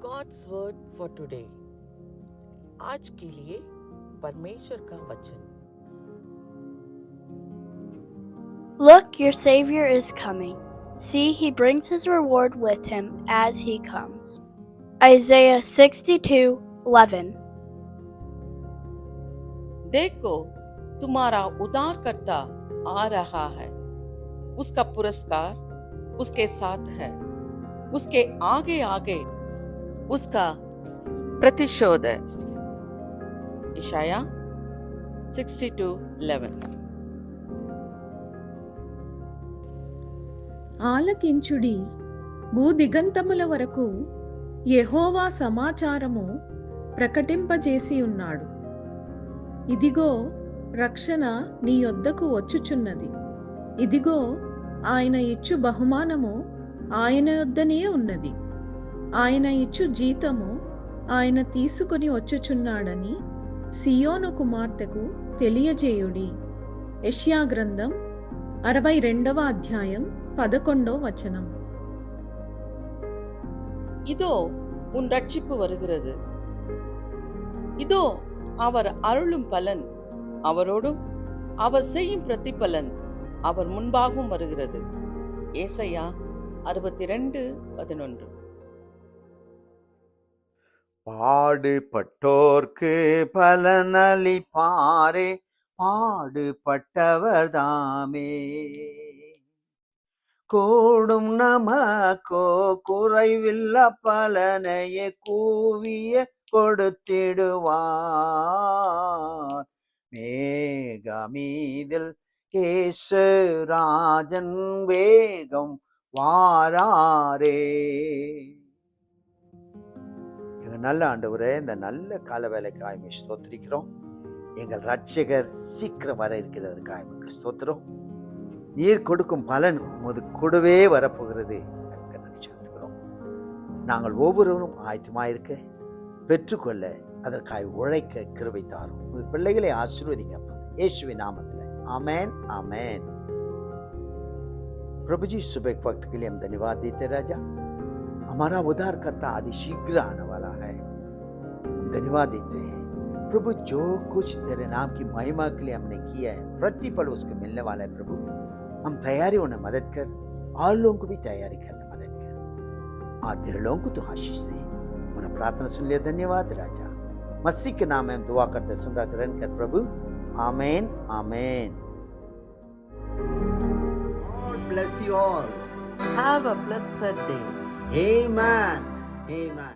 God's word for today. आज के लिए परमेश्वर का वचन। Look, your Savior is coming. See, he brings his reward with him as he comes. Isaiah 62:11. देखो, तुम्हारा उद्धारकर्ता आ रहा है। उसका पुरस्कार उसके साथ है। उसके आगे आगे उसका प्रतिशोध है। इशाया 62:11। ఆలకించుడి భూదిగంతముల వరకు యెహోవా సమాచారము ప్రకటింపజేసి ఉన్నాడు. ఇదిగో రక్షణ నీ యొద్దకు వచ్చుచున్నది. ఇదిగో ఆయన ఇచ్చు బహుమానము ఆయన యొద్దనే ఉన్నది. ఆయన ఇచ్చు జీతము ఆయన తీసుకుని వచ్చుచున్నాడని సియోను కుమార్తెకు తెలియజేయుడి. యెషయా గ్రంథం 62వ అధ్యాయం 11వ వచనం. இதோ உன் ரட்சிப்பு வருகிறது. இதோ அவர் அருளும் பலன் அவரோடும் அவர் செய்யும் பிரதிபலன் அவர் முன்பாகவும் வருகிறது. ஏசாயா 62:11. பாடுபட்டோர்க்கு பலனளிப்பாரே, பாடுபட்டவர் தாமே. கூடும் நமக்கோ குறைவில்ல பலனையே கூவிய கொடுத்திடுவார். மேகமீதில் கேசராஜன் வேகம் வாராரே. எங்க நல்ல ஆண்டவரே, இந்த நல்ல கால வேலைக்காய் ஸ்தோத்திரிக்கிறோம். எங்கள் ரட்சகர் சீக்கிரம் வர இருக்கிறதற்காக ஸ்தோத்திரம். நீர் கொடுக்கும் பலன் உமது கூடவே வரப்போகிறது. செலுத்துகிறோம். நாங்கள் ஒவ்வொருவரும் ஆயத்தமாயிருக்க பெற்றுக்கொள்ள அதற்காக உழைக்க கிருபை தாரும். உமது பிள்ளைகளை ஆசீர்வதிங்க यीशुविन नामத்தில். आमेन आमेन। प्रभु जी, सुबह के वक्त के लिए हम धन्यवाद देते राजा। हमारा उद्धारकर्ता आदि शीघ्र आने वाला है। हम धन्यवाद देते हैं प्रभु, जो कुछ तेरे नाम की महिमा के लिए हमने किया है प्रतिफल उसको मिलने वाला है। प्रभु, हम तैयारी होने मदद कर और लोगों को भी तैयारी करने मदद कर। आज तेरे लोगों को तो आशीष दे। हमारा प्रार्थना सुन लिया, धन्यवाद राजा। मसीह के नाम में हम दुआ करते सुन रहा ग्रहण कर प्रभु। आमेन आमेन। God bless you all. Have a blessed day. Amen. Amen.